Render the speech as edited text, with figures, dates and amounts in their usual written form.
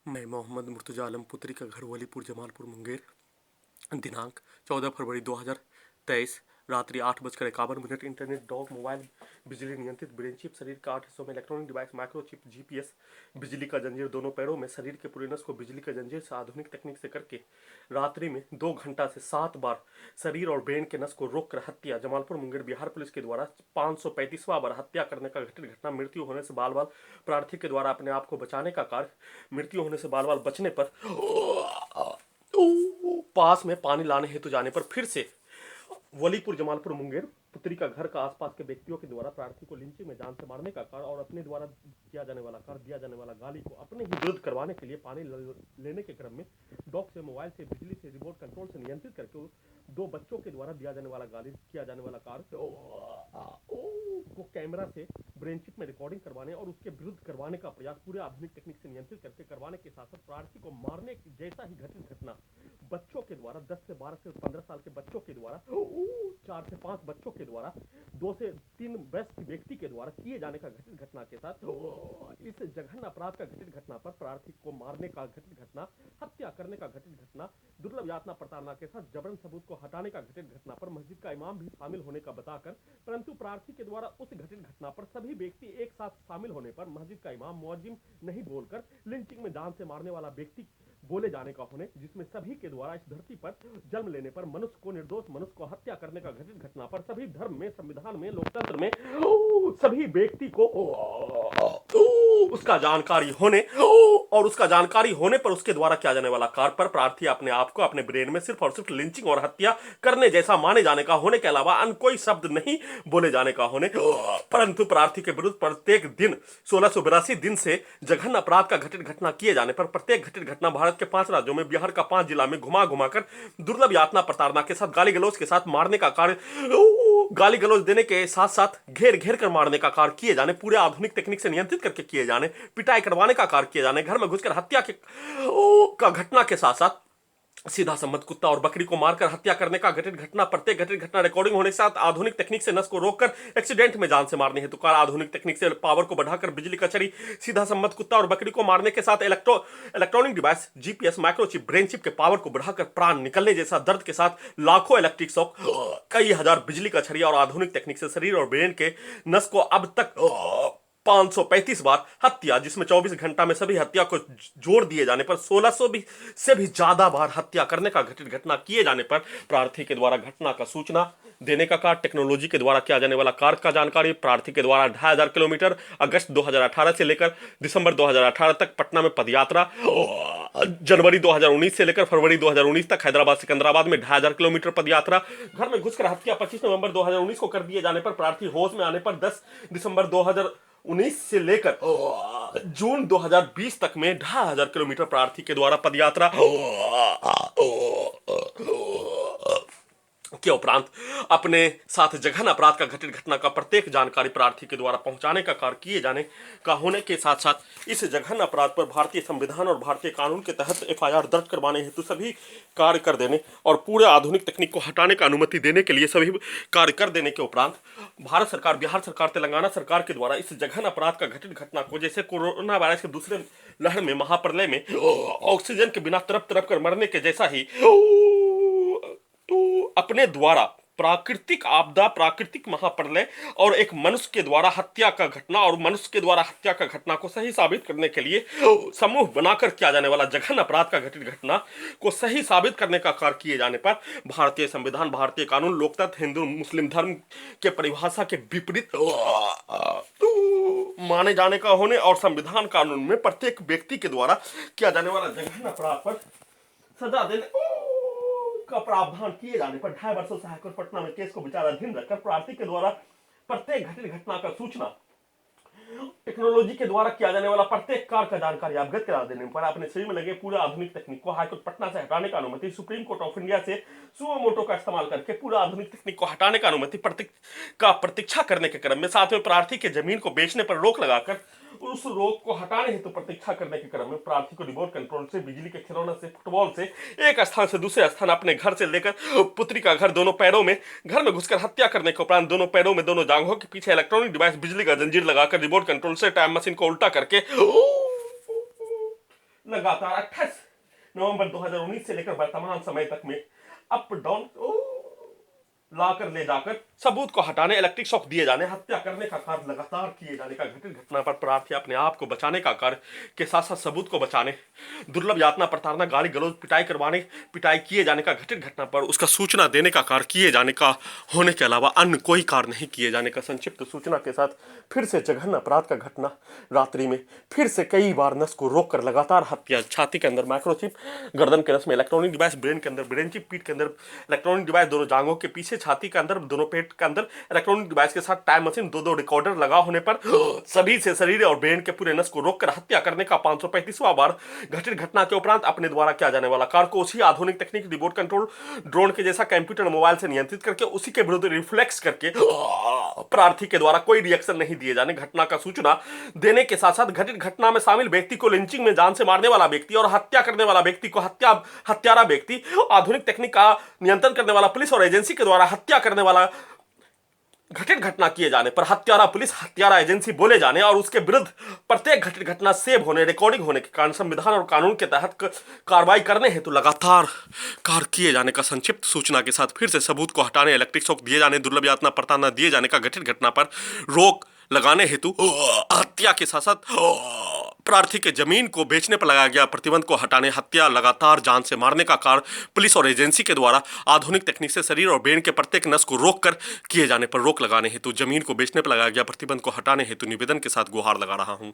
मैं मोहम्मद मुर्तजा आलम पुत्री का घर वलीपुर जमालपुर मुंगेर। दिनांक 14 फरवरी 2023 रात्रि 8:51। इंटरनेट, डॉग, मोबाइल, बिजली नियंत्रित ब्रेन चिप, शरीर का 8 हिस्सों में इलेक्ट्रॉनिक डिवाइस, माइक्रोचिप, जीपीएस, बिजली का जंजीर दोनों पैरों में, शरीर के पूरे नस को बिजली का जंजीर से आधुनिक तकनीक से करके रात्रि में 2 घंटा से 7 बार शरीर और ब्रेन के नस को रोक कर हत्या। जमालपुर मुंगेर बिहार पुलिस के द्वारा 535वां बार हत्या करने का घटित घटना। मृत्यु होने से बाल बाल प्रार्थी के द्वारा अपने आप को बचाने का कार्य। मृत्यु होने से बाल बाल बचने पर पास में पानी लाने हेतु जाने पर फिर से वलीपुर जमालपुर मुंगेर पुत्री का घर का आसपास के व्यक्तियों के द्वारा प्रार्थी को लिंचिंग में जान से मारने का कार्य और अपने द्वारा किया जाने वाला कार्य, दिया जाने वाला गाली को अपने ही विरुद्ध करवाने के लिए पानी लेने के क्रम में डॉग से, मोबाइल से, बिजली से, रिमोट कंट्रोल से नियंत्रित करके 2 बच्चों के द्वारा दिया जाने वाला गाली, किया जाने वाला कार्य को कैमरा से ब्रेन चिप में रिकॉर्डिंग करवाने और उसके विरुद्ध करवाने का प्रयास पूरे आधुनिक तकनीक से नियंत्रित करके करवाने के साथ साथ प्रार्थी को मारने जैसा ही घटित घटना बच्चों के द्वारा 10 से 12 से 15 साल के बच्चों के द्वारा, 4 से 5 बच्चों के द्वारा, 2 से 3 वयस्क व्यक्ति के द्वारा किए जाने का घटित घटना के साथ इस जघन्य अपराध का घटित घटना पर प्रार्थी को मारने का घटित घटना, हत्या करने का घटित घटना, दुर्लभ यातना प्रताड़ना के साथ जबरन सबूत को हटाने का घटित घटना पर मस्जिद का इमाम भी शामिल होने का बताकर, परंतु प्रार्थी के द्वारा उस घटित घटना पर सभी व्यक्ति एक साथ शामिल होने पर मस्जिद का इमाम मुअज्जिम नहीं बोलकर लिंचिंग में जान से मारने वाला व्यक्ति बोले जाने का होने, जिसमें सभी के द्वारा इस धरती पर जन्म लेने पर मनुष्य को, निर्दोष मनुष्य को हत्या करने का घटित घटना पर सभी धर्म में, संविधान में, लोकतंत्र में सभी व्यक्ति को उसका जानकारी होने और उसका जानकारी होने पर उसके द्वारा किया जाने वाला कार्य पर प्रार्थी अपने आप को अपने ब्रेन में सिर्फ और सिर्फ लिंचिंग और हत्या करने जैसा माने जाने का होने के अलावा अन्य कोई शब्द नहीं बोले जाने का होने, परंतु प्रार्थी के विरुद्ध प्रत्येक दिन 1682 दिन से जघन्य अपराध का घटित घटना किए जाने पर प्रत्येक घटित घटना भारत के 5 राज्यों में, बिहार का 5 जिला में घुमा घुमाकर दुर्लभ यातना प्रताड़ना के साथ, गाली गलौज के साथ मारने का कार्य, गाली गलौज देने के साथ साथ घेर घेर कर मारने का कार्य किए जाने, पूरे आधुनिक तकनीक से नियंत्रित करके किए जाने, पिटाई करवाने का कार्य किए जाने, घर में घुसकर हत्या के का घटना के साथ साथ सीधा सम्मत कुत्ता और बकरी को मारकर हत्या करने का घटित घटना, प्रत्येक घटित घटना रिकॉर्डिंग होने के साथ आधुनिक तकनीक से नस को रोककर एक्सीडेंट में जान से मारने हेतु कार, आधुनिक तकनीक से पावर को बढ़ाकर बिजली का छड़ी, सीधा सम्मत कुत्ता और बकरी को मारने के साथ electronic device, GPS, microchip, brain chip के पावर को बढ़ाकर प्राण निकलने जैसा दर्द के साथ लाखों इलेक्ट्रिक शॉक, कई हजार बिजली का छड़ी और आधुनिक तकनीक से शरीर और ब्रेन के नस को अब तक 535 बार हत्या, जिसमें 24 घंटा में सभी हत्या को जोड़ दिए जाने पर 1600 से भी ज्यादा बार हत्या करने का घटित घटना किए जाने पर प्रार्थी के द्वारा घटना का सूचना देने का कार्य, टेक्नोलॉजी के द्वारा किया जाने वाला कार्य का जानकारी, प्रार्थी के द्वारा 2500 किलोमीटर अगस्त 2018 से लेकर दिसंबर 2018 तक पटना में पदयात्रा, जनवरी 2019 से लेकर फरवरी 2019 तक हैदराबाद सिकंदराबाद में 2500 किलोमीटर पदयात्रा, घर में घुसकर हत्या 25 नवंबर 2019 को कर दिए जाने पर प्रार्थी होश में आने पर 10 दिसंबर 2019 से लेकर जून 2020 तक में 2500 किलोमीटर प्रार्थी के द्वारा पदयात्रा के उपरांत अपने साथ जघन्य अपराध का घटित घटना का प्रत्येक जानकारी प्रार्थी के द्वारा पहुंचाने का कार्य किए जाने का होने के साथ साथ इस जघन्य अपराध पर भारतीय संविधान और भारतीय कानून के तहत एफआईआर दर्ज करवाने हेतु सभी कार्य कर देने और पूरे आधुनिक तकनीक को हटाने का अनुमति देने के लिए सभी कार्य कर देने के उपरांत भारत सरकार, बिहार सरकार, तेलंगाना सरकार के द्वारा इस जघन्य अपराध का घटित घटना को, जैसे कोरोना वायरस के दूसरे लहर में, महाप्रलय में ऑक्सीजन के बिना तड़प तड़प कर मरने के जैसा ही अपने द्वारा प्राकृतिक आपदा, प्राकृतिक महाप्रलय और एक मनुष्य के द्वारा हत्या का घटना और मनुष्य के द्वारा हत्या का घटना को सही साबित करने के लिए समूह बनाकर किया जाने वाला जघन्य अपराध का घटित घटना को सही साबित करने का कार्य किए जाने पर भारतीय संविधान, भारतीय कानून, लोकतंत्र, हिंदू मुस्लिम धर्म के परिभाषा के विपरीत माने जाने का होने और संविधान कानून में प्रत्येक व्यक्ति के द्वारा किया जाने वाला जघन्य अपराध पर सजा देने का प्रावधान किए जाने पर 2.5 वर्षों से हाईकोर्ट पटना में केस को विचाराधीन रखकर प्रार्थी के द्वारा प्रत्येक घटित घटना का सूचना टेक्नोलॉजी के द्वारा किया जाने वाला प्रत्येक कार्य का जानकारी अवगत करा देने पर अपने शरीर में लगे पूरे आधुनिक तकनीक को हाईकोर्ट पटना से हटाने का अनुमति, सुप्रीम कोर्ट ऑफ इंडिया से सुओ मोटो का इस्तेमाल करके पूरा आधुनिक तकनीक को हटाने का अनुमति प्रतीक्षा करने के क्रम में, साथ में प्रार्थी के जमीन को बेचने पर रोक लगाकर उस रोक को हटाने हेतु प्रतीक्षा करने के क्रम में प्रार्थी को रिमोट कंट्रोल से, बिजली के खिलौने से, फुटबॉल से एक स्थान से दूसरे स्थान अपने घर से लेकर पुत्री का घर दोनों पैरों में, घर में घुसकर हत्या करने के उपरांत दोनों पैरों में, दोनों जांघों के पीछे इलेक्ट्रॉनिक डिवाइस, बिजली का जंजीर लगाकर रिमोट कंट्रोल से टाइम मशीन को उल्टा करके लगातार 28 नवंबर 2019 से लेकर वर्तमान समय तक में अप डाउन लाकर ले जाकर सबूत को हटाने, इलेक्ट्रिक शॉक दिए जाने, हत्या करने का कार्य लगातार किए जाने का घटित घटना पर प्रार्थी अपने आप को बचाने का कार्य के साथ साथ सबूत को बचाने, दुर्लभ यातना, प्रताड़ना, गाली गलौज, पिटाई किए जाने का घटित घटना पर उसका सूचना देने का कार्य किए जाने का होने के अलावा अन्य कोई कार्य नहीं किए जाने का संक्षिप्त सूचना के साथ फिर से जघन्य अपराध का घटना रात्रि में फिर से कई बार नस को रोककर लगातार हत्या, छाती के अंदर माइक्रोचिप, गर्दन के नस में इलेक्ट्रॉनिक डिवाइस, ब्रेन के अंदर ब्रेन चिप, पीठ के अंदर इलेक्ट्रॉनिक डिवाइस, दोनों जांघों के पीछे, छाती के अंदर, दोनों पेट के अंदर इलेक्ट्रॉनिक डिवाइस के साथ टाइम मशीन, दो रिकॉर्डर लगा होने पर सभी से शरीर और ब्रेन के पूरे नस को रोककर हत्या करने का 535वां बार घटित घटना के उपरांत अपने द्वारा किया जाने वाला कार्य को उसी आधुनिक तकनीक, रिमोट कंट्रोल ड्रोन के जैसा कंप्यूटर मोबाइल से नियंत्रित करके उसी के विरुद्ध रिफ्लेक्स करके प्रार्थी के द्वारा कोई रिएक्शन नहीं दिए जाने, घटना का सूचना देने के साथ साथ घटित घटना में शामिल व्यक्ति को लिंचिंग में जान से मारने वाला व्यक्ति और हत्या करने वाला व्यक्ति को हत्यारा व्यक्ति, आधुनिक तकनीक का नियंत्रण करने वाला पुलिस और एजेंसी के द्वारा हत्या करने वाला घटित घटना किए जाने पर हत्यारा पुलिस, हत्यारा एजेंसी बोले जाने और उसके विरुद्ध प्रत्येक घटित घटना सेव होने, रिकॉर्डिंग होने के कारण संविधान और कानून के तहत कार्रवाई करने हेतु लगातार कार्य किए जाने का संक्षिप्त सूचना के साथ फिर से सबूत को हटाने, इलेक्ट्रिक शॉक दिए जाने, दुर्लभ यातना, प्रताड़ना दिए जाने का घटित घटना पर रोक लगाने हेतु हत्या के साथ साथ प्रार्थी के जमीन को बेचने पर लगाया गया प्रतिबंध को हटाने, हत्या, लगातार जान से मारने का कार्य पुलिस और एजेंसी के द्वारा आधुनिक तकनीक से शरीर और ब्रेन के प्रत्येक नस को रोक कर किए जाने पर रोक लगाने हेतु जमीन को बेचने पर लगाया गया प्रतिबंध को हटाने हेतु निवेदन के साथ गुहार लगा रहा हूं।